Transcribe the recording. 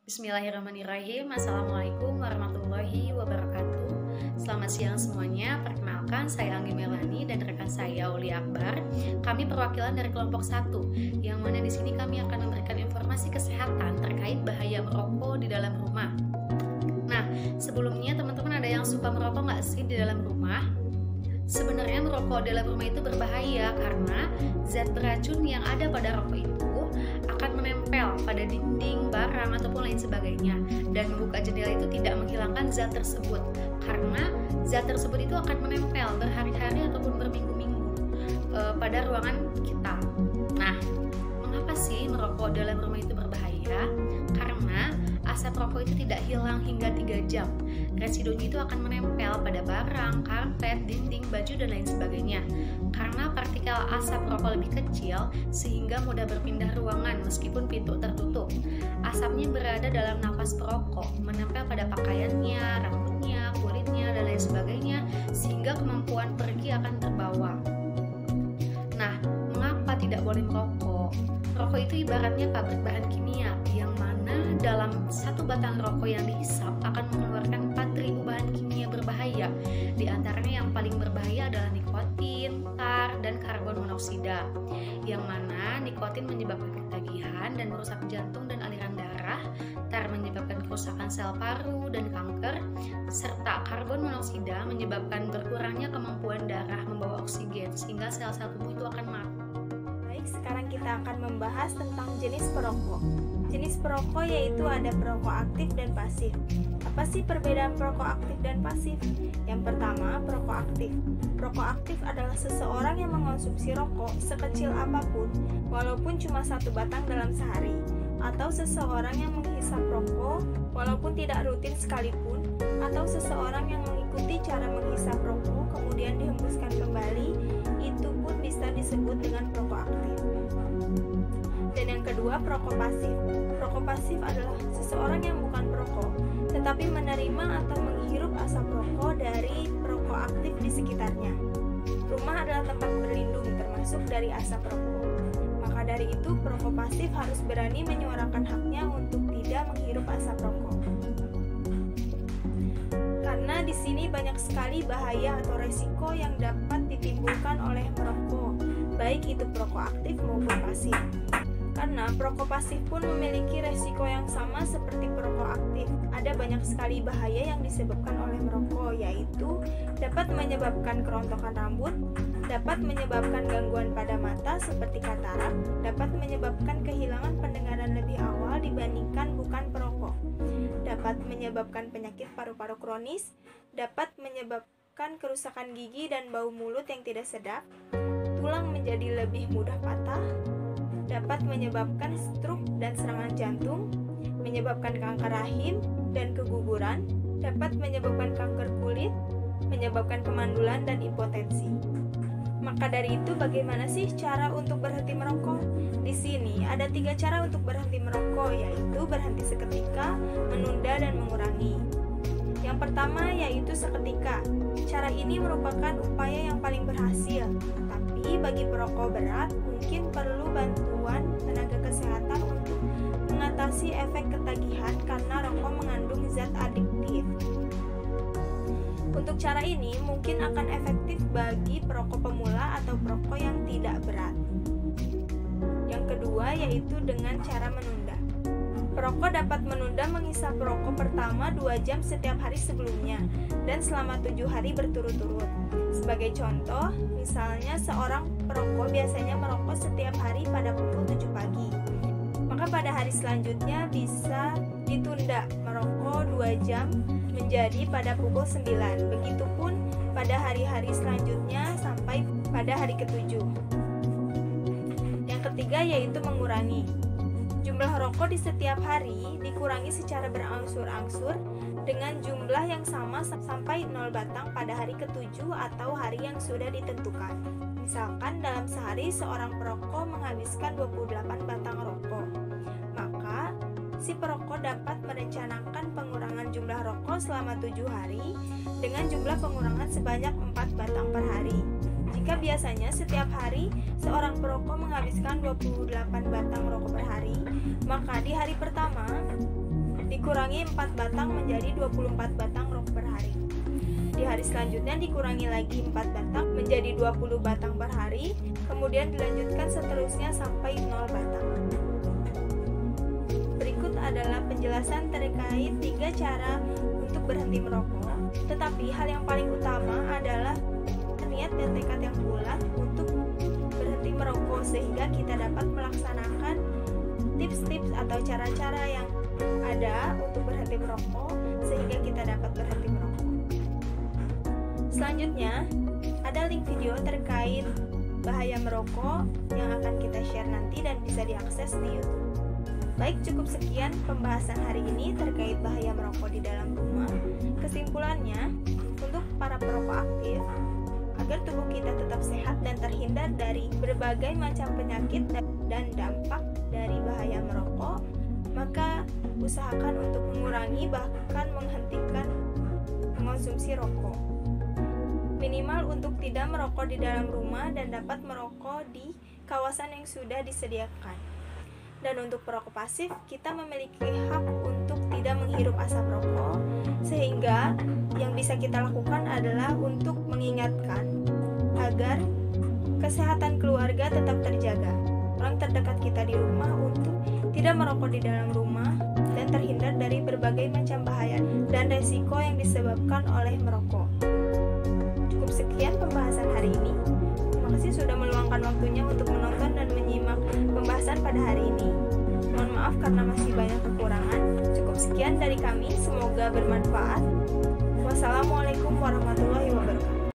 Bismillahirrahmanirrahim. Assalamualaikum warahmatullahi wabarakatuh. Selamat siang semuanya. Perkenalkan, saya Anggi Melani dan rekan saya Uli Akbar. Kami perwakilan dari kelompok 1, yang mana di sini kami akan memberikan informasi kesehatan terkait bahaya merokok di dalam rumah. Nah, sebelumnya teman-teman ada yang suka merokok nggak sih di dalam rumah? Sebenarnya merokok dalam rumah itu berbahaya karena zat beracun yang ada pada rokok itu akan menempel pada dinding, barang, ataupun lain sebagainya. Dan membuka jendela itu tidak menghilangkan zat tersebut, karena zat tersebut itu akan menempel berhari-hari ataupun berminggu-minggu pada ruangan kita. Nah, mengapa sih merokok dalam rumah itu berbahaya? Karena asap rokok itu tidak hilang hingga 3 jam. Residunya itu akan menempel pada barang, karpet, dinding, baju, dan lain sebagainya. Karena partikel asap rokok lebih kecil, sehingga mudah berpindah ruangan meskipun pintu tertutup. Asapnya berada dalam napas perokok, menempel pada pakaiannya, rambutnya, kulitnya, dan lain sebagainya, sehingga kemampuan pergi akan terbawa. Nah, mengapa tidak boleh merokok? Rokok itu ibaratnya pabrik bahan kimia, yang mana dalam satu batang rokok yang dihisap akan mengeluarkan 4.000 bahan kimia berbahaya. Di antaranya yang paling berbahaya adalah nikotin, tar, dan karbon monoksida. Yang mana nikotin menyebabkan ketagihan dan merusak jantung dan aliran darah, tar menyebabkan kerusakan sel paru dan kanker, serta karbon monoksida menyebabkan berkurangnya kemampuan darah membawa oksigen sehingga sel-sel tubuh itu akan mati. Sekarang kita akan membahas tentang jenis perokok. Jenis perokok yaitu ada perokok aktif dan pasif. Apa sih perbedaan perokok aktif dan pasif? Yang pertama, perokok aktif. Perokok aktif adalah seseorang yang mengonsumsi rokok sekecil apapun, walaupun cuma 1 batang dalam sehari, atau seseorang yang menghisap rokok walaupun tidak rutin sekalipun, atau seseorang yang mengikuti cara menghisap rokok kemudian dihembuskan kembali, itu pun bisa disebut dengan perokok aktif. Dan yang kedua, perokok pasif. Perokok pasif adalah seseorang yang bukan perokok, tetapi menerima atau menghirup asap rokok dari perokok aktif di sekitarnya. Rumah adalah tempat berlindung termasuk dari asap rokok. Maka dari itu, perokok pasif harus berani menyuarakan haknya untuk tidak menghirup asap rokok. Karena di sini banyak sekali bahaya atau resiko yang dapat ditimbulkan oleh merokok, baik itu perokok aktif maupun pasif. Karena perokok pasif pun memiliki resiko yang sama seperti perokok aktif. Ada banyak sekali bahaya yang disebabkan oleh merokok, yaitu dapat menyebabkan kerontokan rambut, dapat menyebabkan gangguan pada mata seperti katarak, dapat menyebabkan kehilangan pendengaran lebih awal dibandingkan bukan perokok, dapat menyebabkan penyakit paru-paru kronis, dapat menyebabkan kerusakan gigi dan bau mulut yang tidak sedap, tulang menjadi lebih mudah patah, dapat menyebabkan stroke dan serangan jantung, menyebabkan kanker rahim dan keguguran, dapat menyebabkan kanker kulit, menyebabkan kemandulan dan impotensi. Maka dari itu, bagaimana sih cara untuk berhenti merokok? Di sini ada 3 cara untuk berhenti merokok, yaitu berhenti seketika, menunda, dan mengurangi. Yang pertama yaitu seketika. Cara ini merupakan upaya yang paling berhasil, tapi bagi perokok berat mungkin perlu bantuan tenaga kesehatan untuk mengatasi efek ketagihan karena rokok mengandung zat adiktif. Untuk cara ini mungkin akan efektif bagi perokok pemula atau perokok yang tidak berat. Yang kedua yaitu dengan cara menunda. Perokok dapat menunda menghisap rokok pertama 2 jam setiap hari sebelumnya dan selama 7 hari berturut-turut. Sebagai contoh, misalnya seorang perokok biasanya merokok setiap hari pada pukul 7 pagi. Maka pada hari selanjutnya bisa ditunda merokok 2 jam menjadi pada pukul 9. Begitupun pada hari-hari selanjutnya sampai pada hari ke-7. Yang ketiga yaitu mengurangi. Jumlah rokok di setiap hari dikurangi secara berangsur-angsur dengan jumlah yang sama sampai 0 batang pada hari ke-7 atau hari yang sudah ditentukan. Misalkan dalam sehari seorang perokok menghabiskan 28 batang rokok. Maka si perokok dapat merencanakan pengurangan jumlah rokok selama 7 hari dengan jumlah pengurangan sebanyak 4 batang per hari. Jika biasanya setiap hari seorang perokok menghabiskan 28 batang rokok per hari, maka di hari pertama dikurangi 4 batang menjadi 24 batang rokok per hari. Di hari selanjutnya dikurangi lagi 4 batang menjadi 20 batang per hari, kemudian dilanjutkan seterusnya sampai 0 batang. Berikut adalah penjelasan terkait 3 cara untuk berhenti merokok. Tetapi hal yang paling utama adalah niat dan tekad yang bulat untuk berhenti merokok, sehingga kita dapat melaksanakan tips-tips atau cara-cara yang ada untuk berhenti merokok, sehingga kita dapat berhenti merokok. Selanjutnya, ada link video terkait bahaya merokok yang akan kita share nanti dan bisa diakses di YouTube. Baik, cukup sekian pembahasan hari ini terkait bahaya merokok di dalam rumah. Kesimpulannya, untuk para perokok aktif, agar tubuh kita tetap sehat dan terhindar dari berbagai macam penyakit dan dampak dari bahaya merokok, maka usahakan untuk mengurangi bahkan menghentikan mengonsumsi rokok. Minimal untuk tidak merokok di dalam rumah dan dapat merokok di kawasan yang sudah disediakan. Dan untuk perokok pasif, kita memiliki hak untuk tidak menghirup asap rokok, sehingga yang bisa kita lakukan adalah untuk mengingatkan agar kesehatan keluarga tetap terjaga. Orang terdekat kita di rumah untuk tidak merokok di dalam rumah dan terhindar dari berbagai macam bahaya dan resiko yang disebabkan oleh merokok. Cukup sekian pembahasan hari ini. Terima kasih sudah meluangkan waktunya untuk menonton dan menyimak pembahasan pada hari ini. Mohon maaf karena masih banyak kekurangan. Cukup sekian dari kami, semoga bermanfaat. Wassalamualaikum warahmatullahi wabarakatuh.